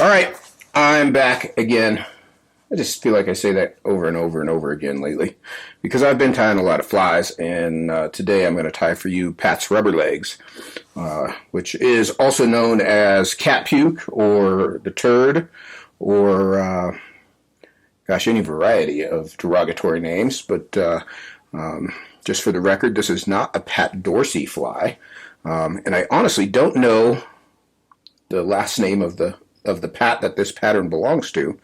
All right, I'm back again. I just feel like I say that over and over and over again lately because I've been tying a lot of flies, and today I'm going to tie for you Pat's Rubberlegs, which is also known as cat puke or the turd or, any variety of derogatory names. But just for the record, this is not a Pat Dorsey fly, and I honestly don't know the last name of the pat that this pattern belongs to,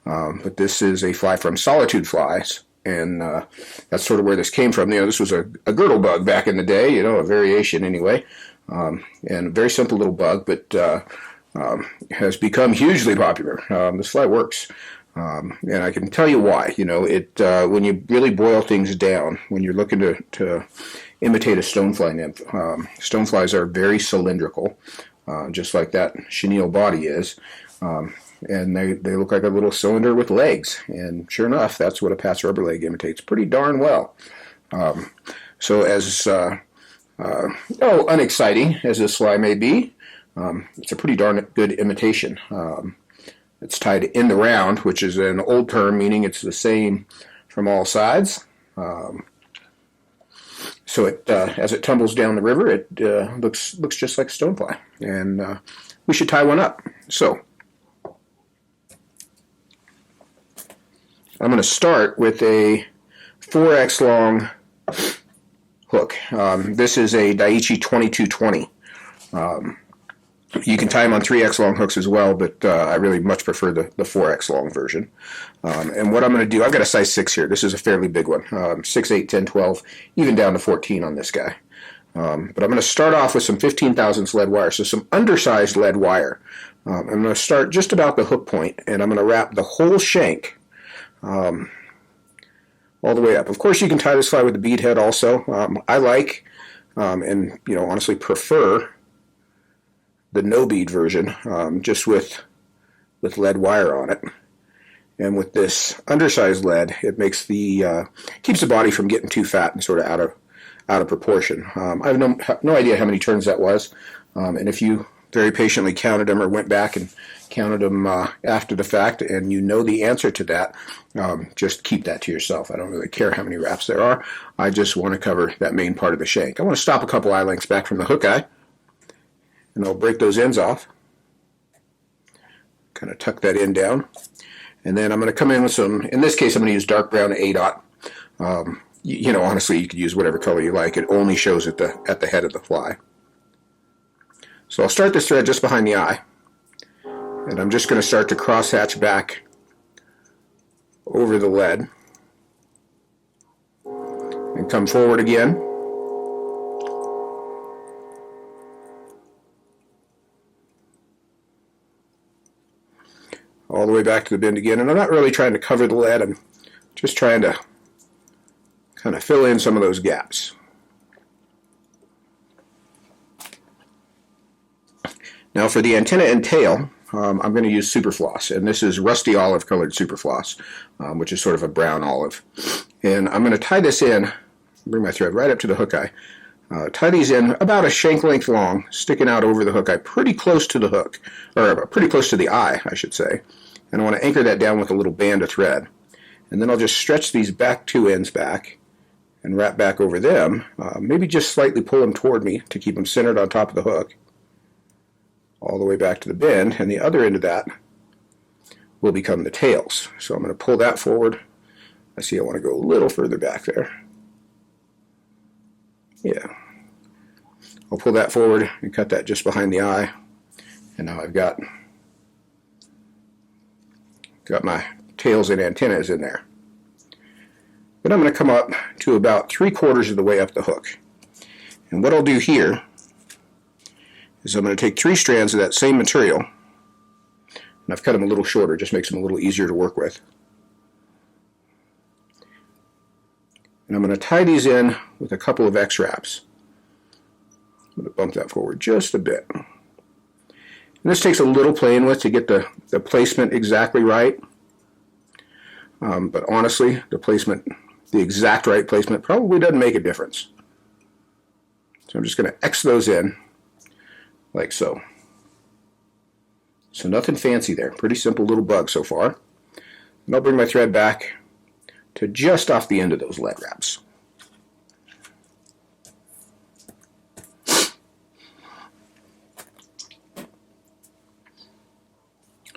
but this is a fly from Solitude Flies, and that's sort of where this came from. This was a girdle bug back in the day, a variation anyway, and a very simple little bug, but has become hugely popular. This fly works, and I can tell you why. When you really boil things down, when you're looking to imitate a stonefly nymph, stoneflies are very cylindrical. Just like that chenille body is. And they look like a little cylinder with legs. And sure enough, that's what a Pat's Rubberleg imitates pretty darn well. So as unexciting as this fly may be, it's a pretty darn good imitation. It's tied in the round, which is an old term meaning it's the same from all sides. So as it tumbles down the river, it looks just like a stonefly, and we should tie one up. So I'm going to start with a 4x long hook. This is a Daiichi 2220. You can tie them on 3x long hooks as well, but I really much prefer the 4x long version. And what I'm going to do, I've got a size 6 here. This is a fairly big one, 6, 8, 10, 12, even down to 14 on this guy. But I'm going to start off with some 15 thousandths lead wire, so some undersized lead wire. I'm going to start just about the hook point, and I'm going to wrap the whole shank all the way up. Of course, you can tie this fly with a bead head also. I like, and honestly prefer the no bead version, just with lead wire on it. And with this undersized lead, it makes keeps the body from getting too fat and sort of out of proportion. I have no idea how many turns that was, and if you very patiently counted them or went back and counted them after the fact, and you know the answer to that, just keep that to yourself. I don't really care how many wraps there are. I just want to cover that main part of the shank. I want to stop a couple eye lengths back from the hook eye, and I'll break those ends off. Kind of tuck that end down. And then I'm going to come in with some, in this case I'm going to use dark brown A-dot. Honestly, you could use whatever color you like. It only shows at the head of the fly. So I'll start this thread just behind the eye. And I'm just going to start to cross-hatch back over the lead. And come forward again. All the way back to the bend again. And I'm not really trying to cover the lead. I'm just trying to kind of fill in some of those gaps. Now for the antenna and tail, I'm going to use Superfloss. And this is rusty olive colored Superfloss, which is sort of a brown olive. And I'm going to tie this in, bring my thread right up to the hook eye. Tie these in about a shank length long, sticking out over the hook eye, pretty close to the hook, or pretty close to the eye, I should say. And I want to anchor that down with a little band of thread. And then I'll just stretch these back two ends back and wrap back over them. Maybe just slightly pull them toward me to keep them centered on top of the hook. All the way back to the bend, and the other end of that will become the tails. So I'm going to pull that forward. I see I want to go a little further back there. Yeah. I'll pull that forward and cut that just behind the eye. And now I've got my tails and antennas in there. Then I'm going to come up to about 3/4 of the way up the hook. And what I'll do here is I'm going to take 3 strands of that same material, and I've cut them a little shorter, just makes them a little easier to work with. And I'm going to tie these in with a couple of X wraps. I'm going to bump that forward just a bit. And this takes a little playing with to get the placement exactly right. But honestly, the exact right placement probably doesn't make a difference. So I'm just going to X those in like so. So nothing fancy there. Pretty simple little bug so far. And I'll bring my thread back to just off the end of those lead wraps.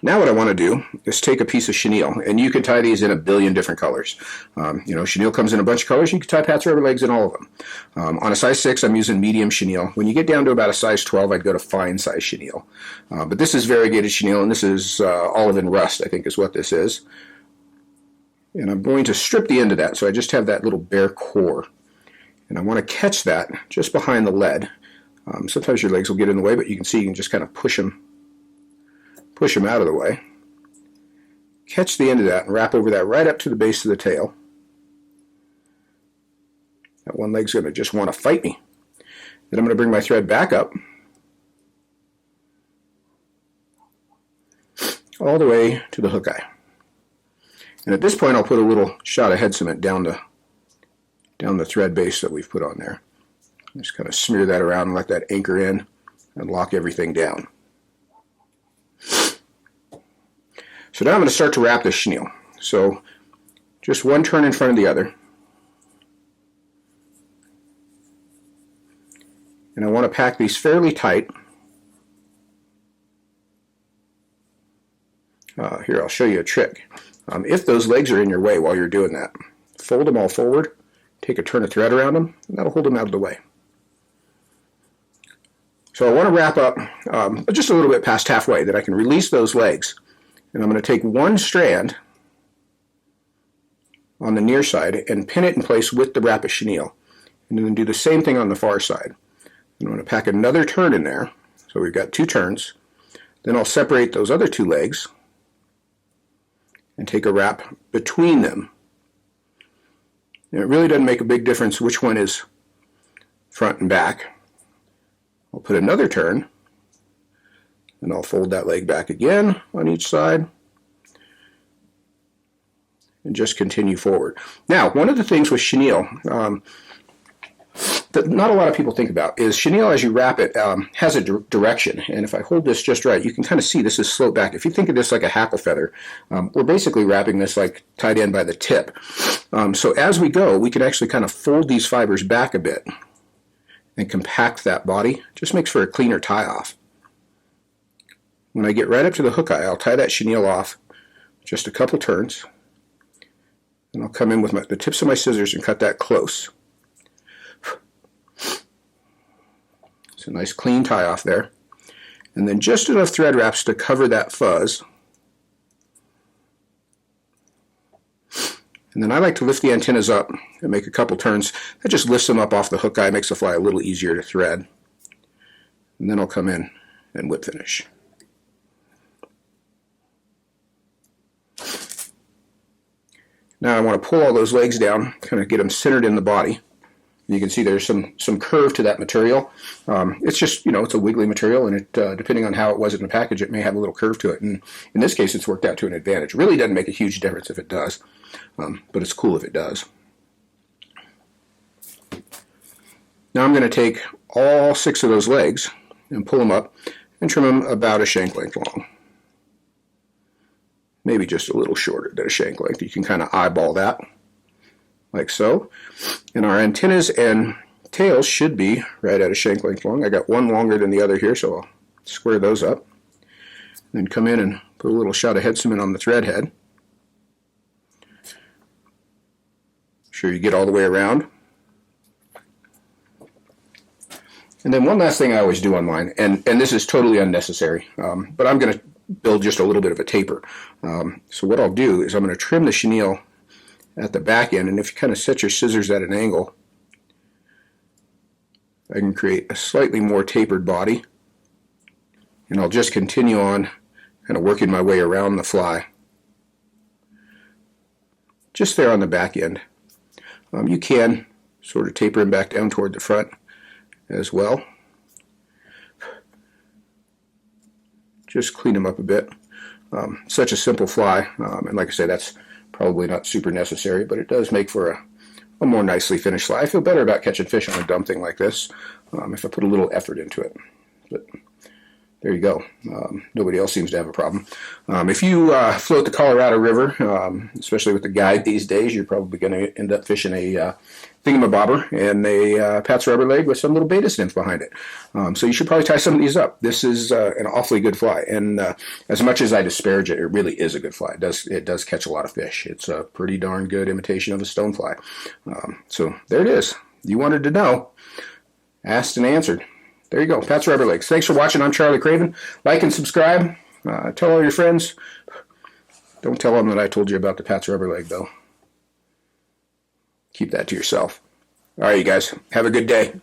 Now what I want to do is take a piece of chenille, and you can tie these in a billion different colors. Chenille comes in a bunch of colors. You can tie Pat's Rubberlegs in all of them. On a size 6, I'm using medium chenille. When you get down to about a size 12, I'd go to fine size chenille. But this is variegated chenille, and this is olive and rust, I think is what this is. And I'm going to strip the end of that, so I just have that little bare core. And I want to catch that just behind the lead. Sometimes your legs will get in the way, but you can see you can just kind of push them out of the way. Catch the end of that and wrap over that right up to the base of the tail. That one leg's going to just want to fight me. Then I'm going to bring my thread back up all the way to the hook eye. And at this point I'll put a little shot of head cement down the thread base that we've put on there. Just kind of smear that around and let that anchor in and lock everything down. So now I'm going to start to wrap this chenille. So just one turn in front of the other. And I want to pack these fairly tight. Here, I'll show you a trick. If those legs are in your way while you're doing that, fold them all forward, take a turn of thread around them, and that'll hold them out of the way. So I want to wrap up just a little bit past halfway, that I can release those legs. And I'm going to take one strand on the near side and pin it in place with the wrap of chenille. And then do the same thing on the far side. I'm going to pack another turn in there. So we've got 2 turns. Then I'll separate those other 2 legs and take a wrap between them. And it really doesn't make a big difference which one is front and back. I'll put another turn. And I'll fold that leg back again on each side and just continue forward. Now, one of the things with chenille that not a lot of people think about is chenille, as you wrap it, has a direction. And if I hold this just right, you can kind of see this is sloped back. If you think of this like a hackle feather, we're basically wrapping this like tied in by the tip. So as we go, we can actually kind of fold these fibers back a bit and compact that body. Just makes for a cleaner tie-off. When I get right up to the hook eye, I'll tie that chenille off just a couple turns, and I'll come in with the tips of my scissors and cut that close. It's a nice clean tie off there. And then just enough thread wraps to cover that fuzz. And then I like to lift the antennas up and make a couple turns. That just lifts them up off the hook eye, makes the fly a little easier to thread. And then I'll come in and whip finish. Now I want to pull all those legs down, kind of get them centered in the body. You can see there's some curve to that material. It's just, it's a wiggly material, and it depending on how it was in the package, it may have a little curve to it. And in this case, it's worked out to an advantage. It really doesn't make a huge difference if it does, but it's cool if it does. Now I'm going to take all 6 of those legs and pull them up and trim them about a shank length long. Maybe just a little shorter than a shank length. You can kind of eyeball that, like so. And our antennas and tails should be right at a shank length long. I got one longer than the other here, so I'll square those up. Then come in and put a little shot of head cement on the thread head. Make sure you get all the way around. And then one last thing I always do on mine, and this is totally unnecessary, but I'm going to build just a little bit of a taper. So what I'll do is I'm going to trim the chenille at the back end, and if you kind of set your scissors at an angle, I can create a slightly more tapered body, and I'll just continue on kind of working my way around the fly just there on the back end. You can sort of taper him back down toward the front as well. Just clean them up a bit. Such a simple fly, and like I said, that's probably not super necessary, but it does make for a more nicely finished fly. I feel better about catching fish on a dumb thing like this if I put a little effort into it. But there you go. Nobody else seems to have a problem. If you float the Colorado River, especially with the guide these days, you're probably going to end up fishing a thingamabobber and a Pat's Rubberleg with some little beta nymph behind it. So you should probably tie some of these up. This is an awfully good fly, and as much as I disparage it, it really is a good fly. It does catch a lot of fish. It's a pretty darn good imitation of a stonefly. So there it is. You wanted to know. Asked and answered. There you go. Pat's Rubberlegs. Thanks for watching. I'm Charlie Craven. Like and subscribe. Tell all your friends. Don't tell them that I told you about the Pat's Rubberleg, though. Keep that to yourself. All right, you guys. Have a good day.